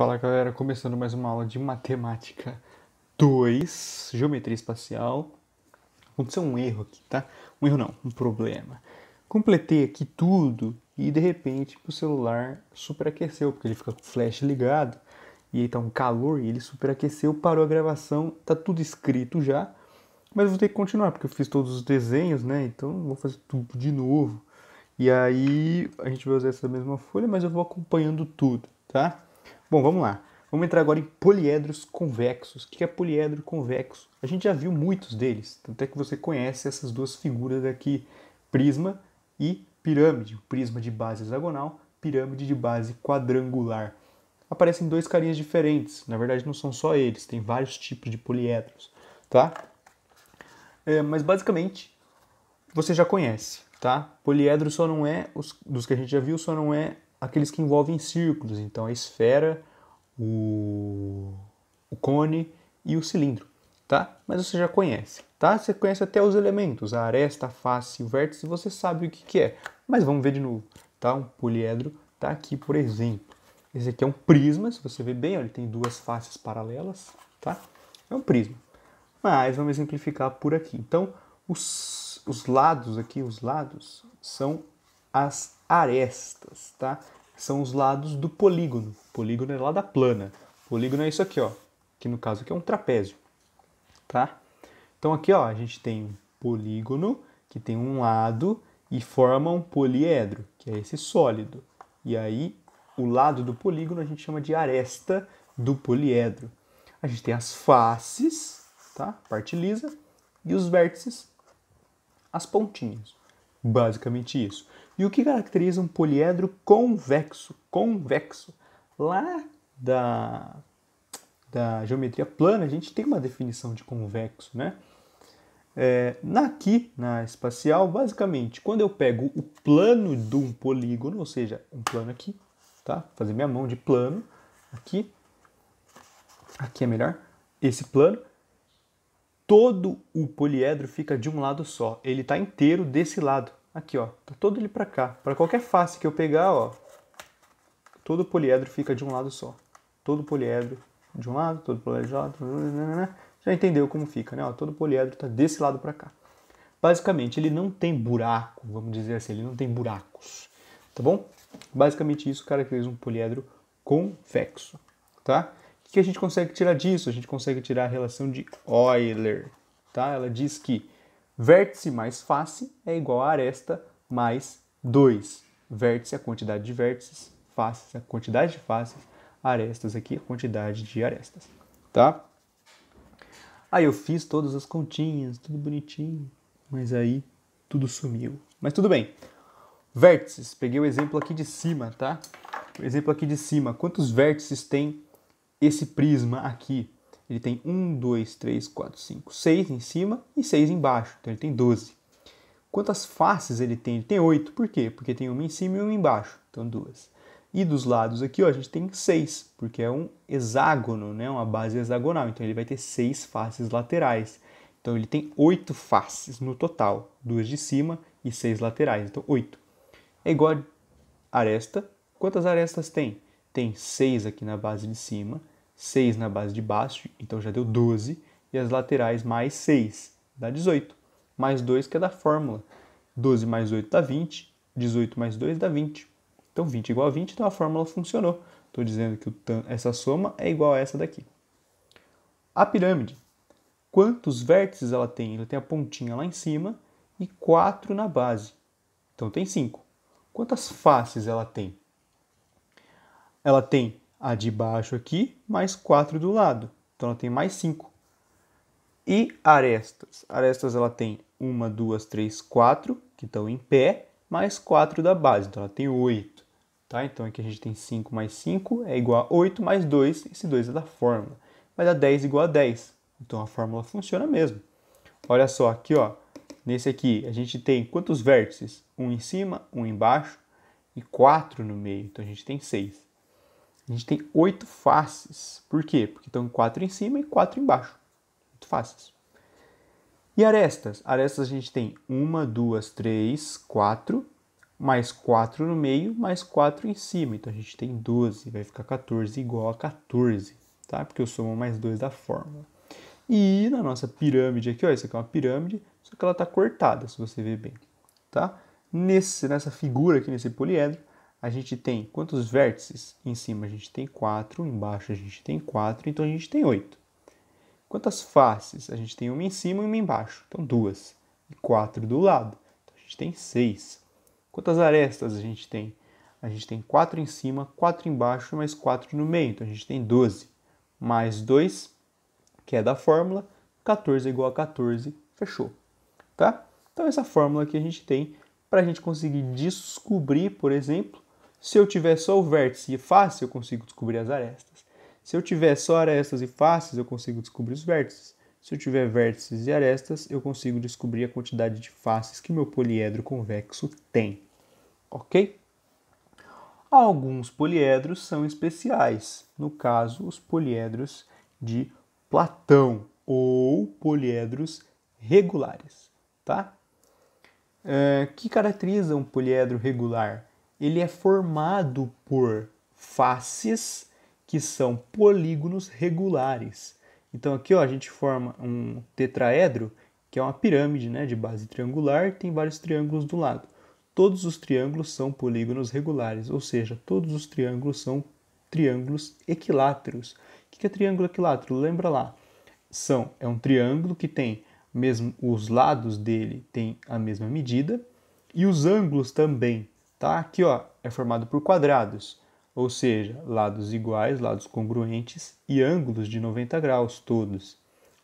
Fala galera, começando mais uma aula de Matemática 2, Geometria Espacial. Aconteceu um erro aqui, tá? Um erro não, um problema. Completei aqui tudo e de repente o celular superaqueceu, porque ele fica com o flash ligado e aí tá um calor e ele superaqueceu, parou a gravação, tá tudo escrito já, mas eu vou ter que continuar, porque eu fiz todos os desenhos, né? Então eu vou fazer tudo de novo. E aí a gente vai usar essa mesma folha, mas eu vou acompanhando tudo, tá? Bom, vamos lá. Vamos entrar agora em poliedros convexos. O que é poliedro convexo? A gente já viu muitos deles, tanto é que você conhece essas duas figuras aqui, prisma e pirâmide. Prisma de base hexagonal, pirâmide de base quadrangular. Aparecem dois carinhas diferentes, na verdade não são só eles, tem vários tipos de poliedros, tá? Mas basicamente você já conhece, tá? Poliedro só não é, dos que a gente já viu, só não é aqueles que envolvem círculos. Então a esfera, o cone e o cilindro, tá? Mas você já conhece, tá? Você conhece até os elementos, a aresta, a face, o vértice, você sabe o que é. Mas vamos ver de novo, tá? Um poliedro tá aqui, por exemplo. Esse aqui é um prisma, se você ver bem, ó, ele tem duas faces paralelas, tá? É um prisma. Mas vamos exemplificar por aqui. Então, os lados aqui, os lados, são as arestas, tá? São os lados do polígono. Polígono é lá da plana. Polígono é isso aqui, ó. Que no caso aqui é um trapézio, tá? Então aqui, ó, a gente tem um polígono que tem um lado e forma um poliedro, que é esse sólido. E aí, o lado do polígono a gente chama de aresta do poliedro. A gente tem as faces, tá? Parte lisa, e os vértices, as pontinhas. Basicamente isso. E o que caracteriza um poliedro convexo? Convexo. Lá da geometria plana, a gente tem uma definição de convexo, né? Aqui, na espacial, basicamente, quando eu pego o plano de um polígono, ou seja, um plano aqui, tá? Fazer minha mão de plano, aqui é melhor, esse plano, todo o poliedro fica de um lado só. Ele está inteiro desse lado. Aqui, ó. Tá todo ele para cá. Para qualquer face que eu pegar, ó, todo o poliedro fica de um lado só. Todo poliedro de um lado, todo poliedro de outro. Já entendeu como fica, né? Ó, todo poliedro está desse lado para cá. Basicamente, ele não tem buraco, vamos dizer assim, ele não tem buracos. Tá bom? Basicamente isso caracteriza um poliedro convexo, tá? O que a gente consegue tirar disso? A gente consegue tirar a relação de Euler, tá? Ela diz que vértice mais face é igual a aresta mais 2. Vértice é a quantidade de vértices, faces é a quantidade de faces, arestas aqui a quantidade de arestas, tá? Aí eu fiz todas as continhas, tudo bonitinho, mas aí tudo sumiu. Mas tudo bem. Vértices, peguei o exemplo aqui de cima, tá? O exemplo aqui de cima, quantos vértices tem esse prisma aqui? Ele tem 1, 2, 3, 4, 5, 6 em cima e 6 embaixo. Então ele tem 12. Quantas faces ele tem? Ele tem 8. Por quê? Porque tem uma em cima e uma embaixo. Então 2. E dos lados aqui, ó, a gente tem 6, porque é um hexágono, né? Uma base hexagonal. Então ele vai ter 6 faces laterais. Então ele tem 8 faces no total. 2 de cima e 6 laterais. Então 8. É igual a aresta. Quantas arestas tem? Tem 6 aqui na base de cima, 6 na base de baixo, então já deu 12, e as laterais mais 6, dá 18. Mais 2 que é da fórmula. 12 mais 8 dá 20, 18 mais 2 dá 20. Então 20 igual a 20, então a fórmula funcionou. Estou dizendo que essa soma é igual a essa daqui. A pirâmide. Quantos vértices ela tem? Ela tem a pontinha lá em cima e 4 na base. Então tem 5. Quantas faces ela tem? Ela tem a de baixo aqui, mais 4 do lado. Então ela tem mais 5. E arestas? Arestas ela tem 1, 2, 3, 4, que estão em pé, mais 4 da base. Então ela tem 8. Tá? Então aqui a gente tem 5 mais 5 é igual a 8 mais 2. Esse 2 é da fórmula. Vai dar 10 igual a 10. Então a fórmula funciona mesmo. Olha só, aqui ó, nesse aqui a gente tem quantos vértices? 1 em cima, 1 embaixo e 4 no meio. Então a gente tem 6. A gente tem 8 faces. Por quê? Porque estão 4 em cima e 4 embaixo. 8 faces. E arestas? Arestas a gente tem 1, 2, 3, 4. mais 4 no meio, mais 4 em cima. Então, a gente tem 12, vai ficar 14 igual a 14, tá? Porque eu somo mais 2 da fórmula. E na nossa pirâmide aqui, ó, isso aqui é uma pirâmide, só que ela está cortada, se você ver bem, tá? Nessa figura aqui, nesse poliedro, a gente tem quantos vértices? Em cima a gente tem 4, embaixo a gente tem 4, então a gente tem 8. Quantas faces? A gente tem uma em cima e uma embaixo, então 2. E 4 do lado, então a gente tem 6. Quantas arestas a gente tem? A gente tem 4 em cima, 4 embaixo, mais 4 no meio, então a gente tem 12. Mais 2, que é da fórmula, 14 é igual a 14, fechou, tá? Então essa fórmula aqui a gente tem para a gente conseguir descobrir, por exemplo, se eu tiver só o vértice e face, eu consigo descobrir as arestas. Se eu tiver só arestas e faces, eu consigo descobrir os vértices. Se eu tiver vértices e arestas, eu consigo descobrir a quantidade de faces que o meu poliedro convexo tem, ok? Alguns poliedros são especiais, no caso, os poliedros de Platão ou poliedros regulares, tá? Que caracteriza um poliedro regular? Ele é formado por faces que são polígonos regulares. Então aqui ó, a gente forma um tetraedro, que é uma pirâmide, né, de base triangular, tem vários triângulos do lado. Todos os triângulos são polígonos regulares, ou seja, todos os triângulos são triângulos equiláteros. O que é triângulo equilátero? Lembra lá. É um triângulo que tem mesmo os lados dele têm a mesma medida e os ângulos também, tá? Aqui ó, é formado por quadrados, ou seja, lados iguais, lados congruentes e ângulos de 90 graus todos.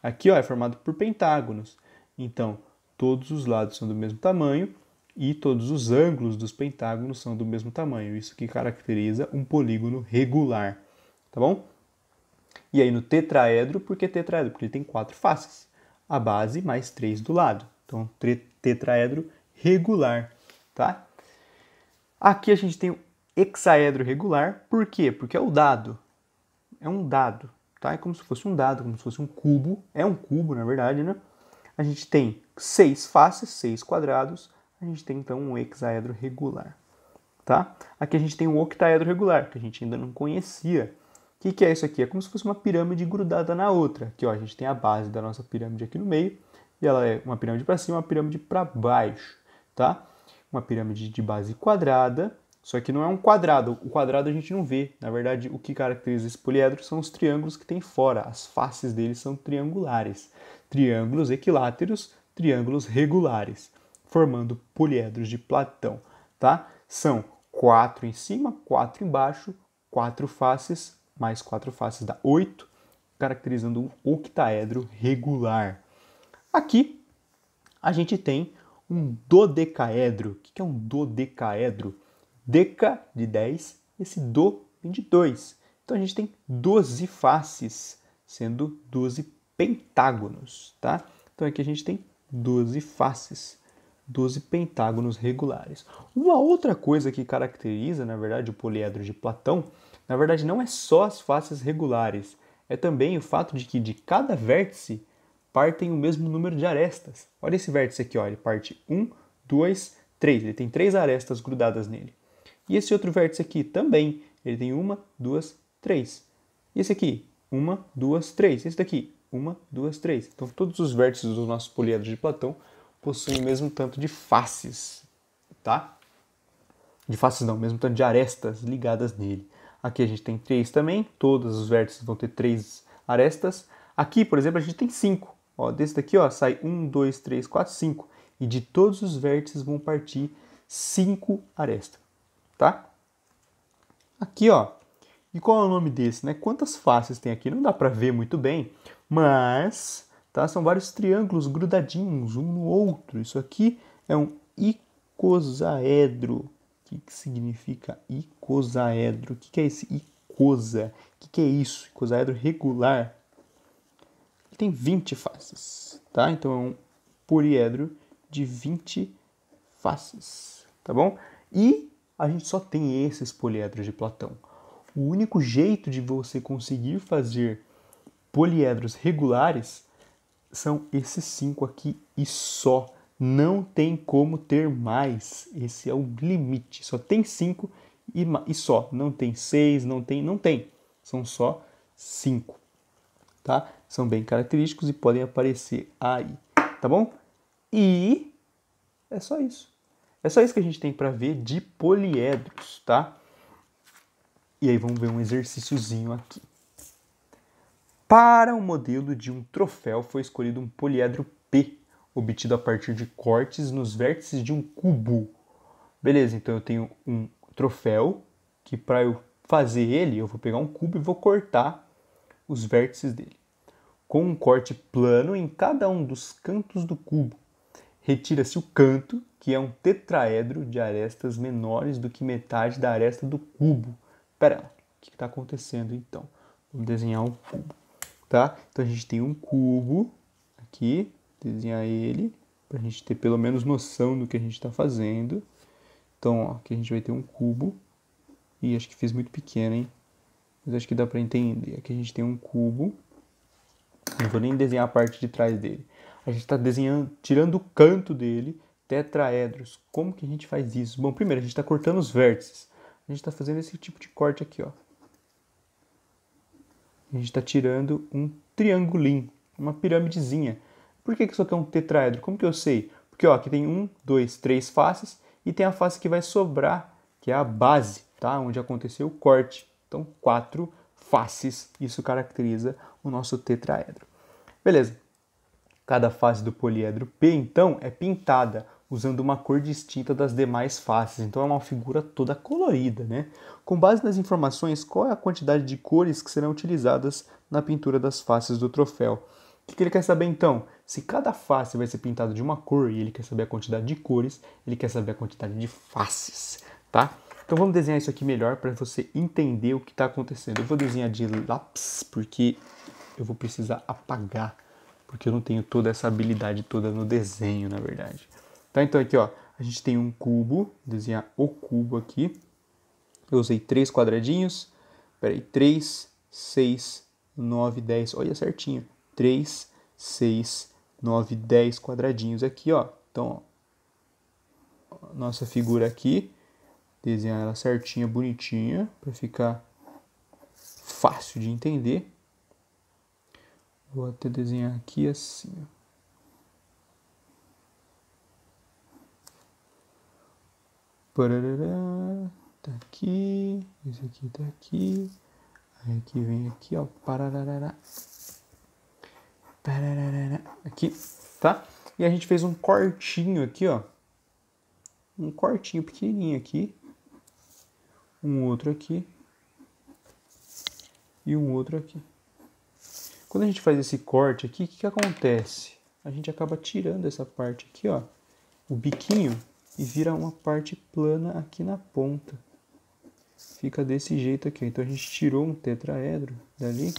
Aqui ó, é formado por pentágonos, então todos os lados são do mesmo tamanho e todos os ângulos dos pentágonos são do mesmo tamanho. Isso que caracteriza um polígono regular, tá bom? E aí no tetraedro, por que tetraedro? Porque ele tem 4 faces. A base mais 3 do lado. Então, tetraedro regular, tá? Aqui a gente tem o hexaedro regular. Por quê? Porque é o dado. É um dado, tá? É como se fosse um dado, como se fosse um cubo. É um cubo, na verdade, né? A gente tem 6 faces, 6 quadrados. A gente tem, então, um hexaedro regular, tá? Aqui a gente tem um octaedro regular, que a gente ainda não conhecia. O que é isso aqui? É como se fosse uma pirâmide grudada na outra. Aqui ó, a gente tem a base da nossa pirâmide aqui no meio, e ela é uma pirâmide para cima e uma pirâmide para baixo, tá? Uma pirâmide de base quadrada, só que não é um quadrado. O quadrado a gente não vê. Na verdade, o que caracteriza esse poliedro são os triângulos que tem fora. As faces deles são triangulares. Triângulos equiláteros, triângulos regulares, formando poliedros de Platão, tá? São 4 em cima, 4 embaixo, 4 faces, mais 4 faces dá 8, caracterizando um octaedro regular. Aqui a gente tem um dodecaedro. O que é um dodecaedro? Deca de 10, esse do vem de 2. Então a gente tem 12 faces, sendo 12 pentágonos, tá? Então aqui a gente tem 12 faces, 12 pentágonos regulares. Uma outra coisa que caracteriza, na verdade, o poliedro de Platão, na verdade, não é só as faces regulares, é também o fato de que de cada vértice partem o mesmo número de arestas. Olha esse vértice aqui, ó, ele parte 1, 2, 3, ele tem 3 arestas grudadas nele. E esse outro vértice aqui também, ele tem 1, 2, 3. E esse aqui, 1, 2, 3. Esse daqui, 1, 2, 3. Então todos os vértices do nosso poliedro de Platão possuem o mesmo tanto de faces, tá? De faces não, o mesmo tanto de arestas ligadas nele. Aqui a gente tem 3 também, todos os vértices vão ter 3 arestas. Aqui, por exemplo, a gente tem 5. Ó, desse daqui ó, sai 1, 2, 3, 4, 5. E de todos os vértices vão partir 5 arestas, tá? Aqui, ó, e qual é o nome desse, né? Quantas faces tem aqui? Não dá para ver muito bem, mas tá, são vários triângulos grudadinhos um no outro. Isso aqui é um icosaedro. O que significa icosaedro? O que é esse icosa? O que é isso? Icosaedro regular. Ele tem 20 faces, tá? Então é um poliedro de 20 faces, tá bom? E a gente só tem esses poliedros de Platão. O único jeito de você conseguir fazer poliedros regulares são esses 5 aqui e só, Não tem como ter mais. Esse é o limite. Só tem 5 e só. Não tem 6, não tem. São só 5, tá? São bem característicos e podem aparecer aí, tá bom? E é só isso. É só isso que a gente tem para ver de poliedros, tá? E aí vamos ver um exercíciozinho aqui. Para o modelo de um troféu foi escolhido um poliedro P, obtido a partir de cortes nos vértices de um cubo. Beleza, então eu tenho um troféu que para eu fazer ele, eu vou pegar um cubo e vou cortar os vértices dele. Com um corte plano em cada um dos cantos do cubo, retira-se o canto, que é um tetraedro de arestas menores do que metade da aresta do cubo. Pera lá, o que está acontecendo então? Vamos desenhar um cubo, tá? Então a gente tem um cubo aqui, desenhar ele, para a gente ter pelo menos noção do que a gente está fazendo. Então, ó, aqui a gente vai ter um cubo, e acho que fiz muito pequeno, hein? Mas acho que dá para entender. Aqui a gente tem um cubo, não vou nem desenhar a parte de trás dele. A gente está desenhando, tirando o canto dele, tetraedros. Como que a gente faz isso? Bom, primeiro a gente está cortando os vértices. A gente está fazendo esse tipo de corte aqui, ó. A gente está tirando um triangulinho, uma piramidezinha. Por que isso aqui é um tetraedro? Como que eu sei? Porque ó, aqui tem 1, 2, 3 faces e tem a face que vai sobrar, que é a base, tá? Onde aconteceu o corte. Então, 4 faces, isso caracteriza o nosso tetraedro. Beleza. Cada face do poliedro P, então, é pintada usando uma cor distinta das demais faces. Então é uma figura toda colorida, né? Com base nas informações, qual é a quantidade de cores que serão utilizadas na pintura das faces do troféu? O que ele quer saber então? Se cada face vai ser pintada de uma cor e ele quer saber a quantidade de cores, ele quer saber a quantidade de faces, tá? Então vamos desenhar isso aqui melhor para você entender o que está acontecendo. Eu vou desenhar de lápis porque eu vou precisar apagar, porque eu não tenho toda essa habilidade toda no desenho, na verdade. Tá, então aqui, ó, a gente tem um cubo, desenhar o cubo aqui. Eu usei 3 quadradinhos. Peraí, 3, 6, 9, 10. Olha certinho. 3, 6, 9, 10 quadradinhos aqui, ó. Então, ó, nossa figura aqui. Desenhar ela certinha, bonitinha, para ficar fácil de entender. Vou até desenhar aqui assim, ó. Parará, tá aqui, esse aqui tá aqui, aí aqui vem aqui, ó, parará, aqui, tá? E a gente fez um cortinho aqui, ó, um cortinho pequenininho aqui, um outro aqui e um outro aqui. Quando a gente faz esse corte aqui, o que acontece? A gente acaba tirando essa parte aqui, ó, o biquinho, e vira uma parte plana aqui na ponta. Fica desse jeito aqui. Então a gente tirou um tetraedro dali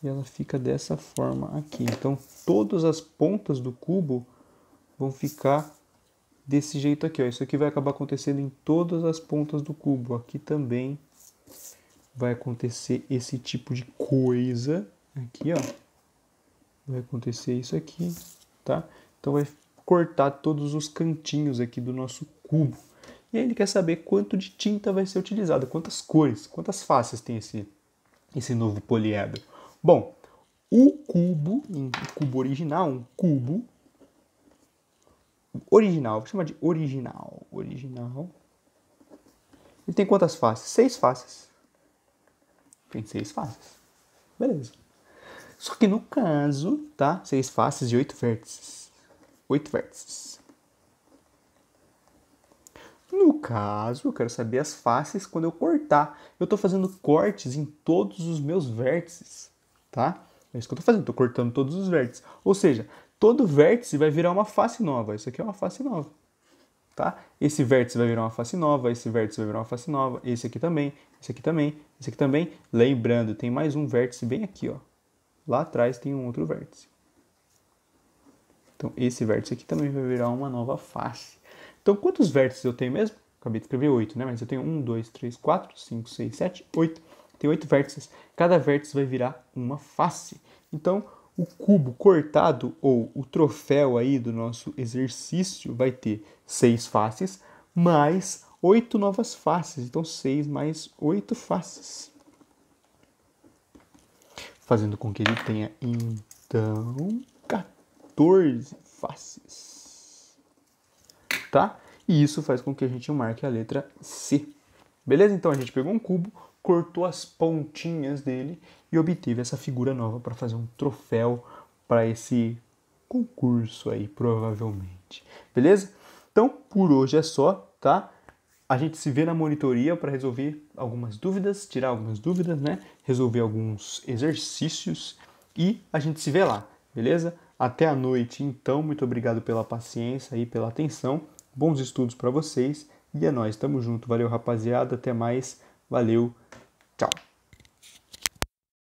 e ela fica dessa forma aqui. Então todas as pontas do cubo vão ficar desse jeito aqui, ó. Isso aqui vai acabar acontecendo em todas as pontas do cubo. Aqui também vai acontecer esse tipo de coisa. Aqui, ó. Vai acontecer isso aqui, tá? Então vai cortar todos os cantinhos aqui do nosso cubo. E aí ele quer saber quanto de tinta vai ser utilizado, quantas cores, quantas faces tem esse novo poliedro. Bom, o cubo original, um cubo original, vou chamar de original. Ele tem quantas faces? 6 faces. Tem 6 faces. Beleza. Só que no caso, tá? 6 faces e 8 vértices. 8 vértices. No caso, eu quero saber as faces quando eu cortar. Eu estou fazendo cortes em todos os meus vértices, tá? É isso que eu estou fazendo, estou cortando todos os vértices. Ou seja, todo vértice vai virar uma face nova. Isso aqui é uma face nova, tá? Esse vértice vai virar uma face nova, esse vértice vai virar uma face nova, esse aqui também, esse aqui também, esse aqui também. Lembrando, tem mais um vértice bem aqui, ó. Lá atrás tem um outro vértice. Então, esse vértice aqui também vai virar uma nova face. Então, quantos vértices eu tenho mesmo? Acabei de escrever 8, né? Mas eu tenho 1, 2, 3, 4, 5, 6, 7, 8. Tem 8 vértices. Cada vértice vai virar uma face. Então, O cubo cortado, ou o troféu aí do nosso exercício, vai ter 6 faces, mais 8 novas faces. Então, 6 mais 8 faces. Fazendo com que ele tenha, então, 14 faces. Tá? E isso faz com que a gente marque a letra C. Beleza? Então, a gente pegou um cubo, cortou as pontinhas dele e obteve essa figura nova para fazer um troféu para esse concurso aí, provavelmente. Beleza? Então, por hoje é só, tá? A gente se vê na monitoria para resolver algumas dúvidas, tirar algumas dúvidas, né? Resolver alguns exercícios e a gente se vê lá, beleza? Até a noite, então. Muito obrigado pela paciência e pela atenção. Bons estudos para vocês e é nóis, tamo junto. Valeu, rapaziada. Até mais. Valeu. Tchau.